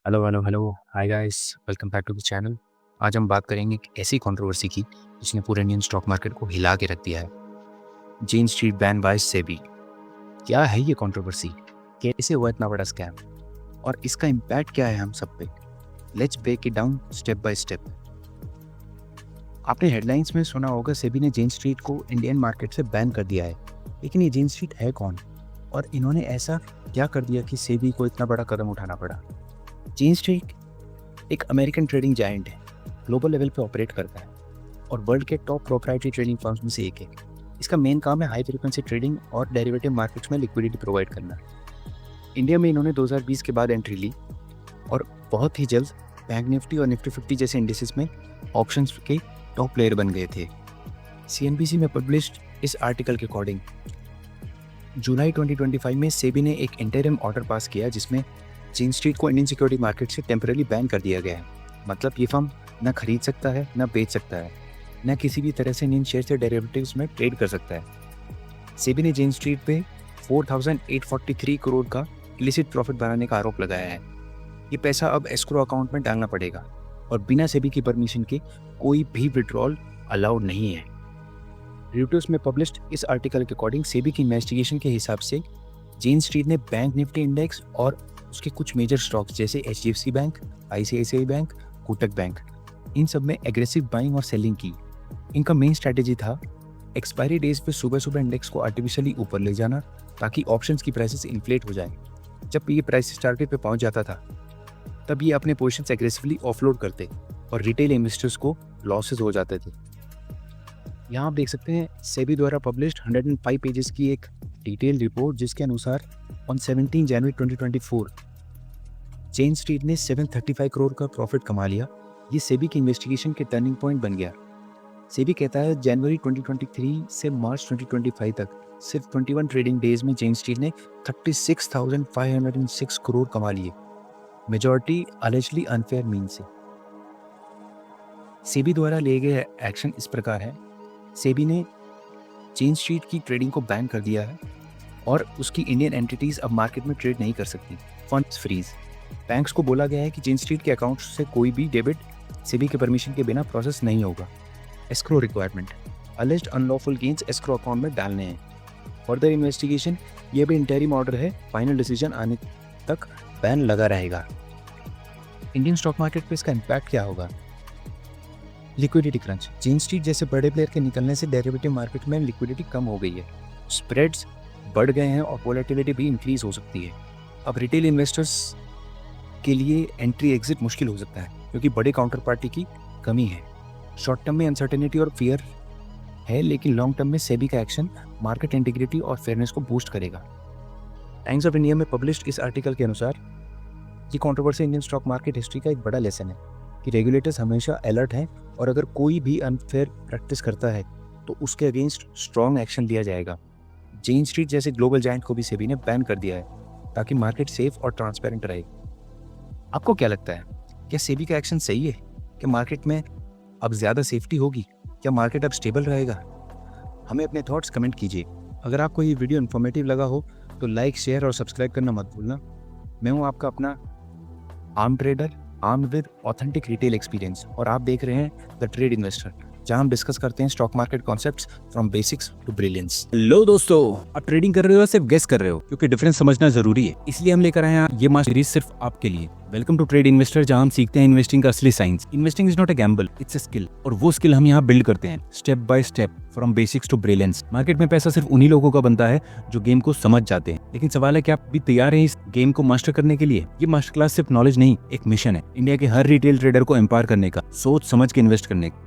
Hello hello hello hi guys, welcome back to the channel. आज हम बात करेंगे एक ऐसी कंट्रोवर्सी की जिसने पूरे इंडियन स्टॉक मार्केट को हिला के रख दिया है। जेन स्ट्रीट बैन बाय सेबी। क्या है ये कंट्रोवर्सी? कैसे हुआ इतना बड़ा स्कैम और इसका इम्पैक्ट क्या है हम सब पे? Let's break it down step by step. आपने हेडलाइंस में सुना होगा सेबी ने जेन स्ट्रीट को इंडियन मार्केट से बैन कर दिया है, लेकिन ये जेन स्ट्रीट है कौन और इन्होंने ऐसा क्या कर दिया कि सेबी को इतना बड़ा कदम उठाना पड़ा? जेन स्ट्रीट एक अमेरिकन ट्रेडिंग जायंट है, ग्लोबल लेवल पे ऑपरेट करता है और वर्ल्ड के टॉप प्रोप्राइटरी ट्रेडिंग फर्म्स में से एक है। इसका मेन काम है हाई फ्रीक्वेंसी ट्रेडिंग और डेरिवेटिव मार्केट्स में लिक्विडिटी प्रोवाइड करना। इंडिया में इन्होंने 2020 के बाद एंट्री ली और बहुत ही जल्द बैंक निफ्टी और निफ्टी 50 जैसे इंडिसेस में ऑप्शंस के टॉप प्लेयर बन गए थे। CNBC में पब्लिश्ड इस आर्टिकल के अकॉर्डिंग जुलाई 2025 में सेबी ने एक इंटरिम ऑर्डर पास किया जिसमें जेन स्ट्रीट को इंडियन सिक्योरिटी मार्केट से टेम्पररी बैन कर दिया गया है। मतलब ये फर्म ना खरीद सकता है, ना बेच सकता है, ना किसी भी तरह से इंडियन शेयर से डेरिवेटिव्स में ट्रेड कर सकता है। सेबी ने जेन स्ट्रीट पे 4,843 करोड़ का इलिसिट प्रॉफिट बनाने का आरोप लगाया है। ये पैसा अब एस्क्रो अकाउंट में डालना पड़ेगा और बिना सेबी की परमिशन के कोई भी विड्रॉल अलाउड नहीं है। रिपोर्ट्स में पब्लिश्ड इस आर्टिकल के अकॉर्डिंग सेबी की इन्वेस्टिगेशन के हिसाब से जेन स्ट्रीट ने बैंक निफ्टी इंडेक्स और उसके कुछ मेजर स्टॉक्स जैसे HDFC bank, ICICI bank, Kotak bank, इन सब में एग्रेसिव बाइंग और सेलिंग की। इनका मेन स्ट्रैटेजी था एक्सपायरी डेज पे सुबह सुबह इंडेक्स को आर्टिफिशियली ऊपर ले जाना ताकि ऑप्शंस की प्राइसेस इन्फ्लेट हो जाए। जब ये प्राइसेस टारगेट पे पहुंच जाता था तब ये अपने पोजीशंस एग्रेसिवली ऑफलोड करते और रिटेल इन्वेस्टर्स को लॉसेस हो जाते थे। यहाँ आप देख सकते हैं सेबी द्वारा पब्लिश्ड 105 पेजेस की एक डिटेल रिपोर्ट जिसके अनुसार ऑन 17 जनवरी 2024 जेन स्ट्रीट ने 735 करोड़ का प्रॉफिट कमा लिया। ये सेबी की इन्वेस्टिगेशन के टर्निंग पॉइंट बन गया। सेबी कहता है जनवरी 2023 से मार्च 2025 तक सिर्फ 21 ट्रेडिंग डेज में जेन स्ट्रीट ने 36,506 करोड़ कमा लिए, मेजॉरिटी अलेजली अनफेयर मीन से। सेबी द्वारा लिए गए एक्शन इस प्रकार है। सेबी ने जेन स्ट्रीट की ट्रेडिंग को बैन कर दिया है और उसकी इंडियन एंटिटीज अब मार्केट में ट्रेड नहीं कर सकती। Funds freeze. बैंक्स को बोला गया है कि जेन स्ट्रीट के अकाउंट से कोई भी डेबिट सेबी के परमिशन के बिना प्रोसेस नहीं होगा। Escrow requirement. Alleged unlawful gains escrow account में डालने हैं। Further investigation. ये भी इंटरिम ऑर्डर है, फाइनल डिसीजन आने तक बैन लगा रहेगा। इंडियन स्टॉक मार्केट पे इसका इम्पैक्ट क्या होगा? Liquidity crunch. जेन स्ट्रीट जैसे बड़े प्लेयर के निकलने से डेरिवेटिव मार्केट में लिक्विडिटी कम हो गई है, स्प्रेड्स बढ़ गए हैं और वोलेटिलिटी भी इंक्रीज हो सकती है। अब रिटेल इन्वेस्टर्स के लिए एंट्री एग्जिट मुश्किल हो सकता है क्योंकि बड़े काउंटर पार्टी की कमी है। शॉर्ट टर्म में अनसर्टेनिटी और फियर है, लेकिन लॉन्ग टर्म में सेबी का एक्शन मार्केट इंटीग्रिटी और फेयरनेस को बूस्ट करेगा। टाइम्स ऑफ इंडिया में पब्लिश्ड इस आर्टिकल के अनुसार ये controversy Indian stock market history का एक बड़ा लेसन है कि रेगुलेटर्स हमेशा अलर्ट हैं और अगर कोई भी अनफेयर प्रैक्टिस करता है तो उसके अगेंस्ट स्ट्रॉन्ग एक्शन लिया जाएगा। जेन स्ट्रीट जैसे ग्लोबल जायंट को भी सेबी ने बैन कर दिया है ताकि मार्केट सेफ और ट्रांसपेरेंट रहे। आपको क्या लगता है, क्या सेबी का एक्शन सही है? क्या मार्केट में अब ज़्यादा सेफ्टी होगी? क्या मार्केट अब स्टेबल रहेगा? हमें अपने थॉट्स कमेंट कीजिए। अगर आपको ये वीडियो इन्फॉर्मेटिव लगा हो तो लाइक, शेयर और सब्सक्राइब करना मत भूलना। मैं हूँ आपका अपना arm trader, arm with authentic retail experience, और आप देख रहे हैं द ट्रेड इन्वेस्टर, जहां हम डिस्कस करते हैं stock market concepts from basics to brilliance. लो दोस्तों, आप ट्रेडिंग कर रहे हो या सिर्फ गेस कर रहे हो? क्योंकि डिफरेंस समझना जरूरी है, इसलिए हम लेकर आए हैं ये मास्टर सीरीज सिर्फ आपके लिए। वेलकम टू ट्रेड इन्वेस्टर, जहां हम सीखते हैं इन्वेस्टिंग का असली science. Investing is not a gamble, it's a skill, और वो स्किल हम यहाँ बिल्ड करते हैं step by step from basics to brilliance. Market में पैसा सिर्फ उन्हीं लोगों का बनता है जो गेम को समझ जाते हैं, लेकिन सवाल है कि आप भी तैयार हैं इस गेम को मास्टर करने के लिए? ये मास्टर क्लास सिर्फ नॉलेज नहीं, एक मिशन है इंडिया के हर रिटेल ट्रेडर को एम्पावर करने का, सोच समझ के इन्वेस्ट करने का।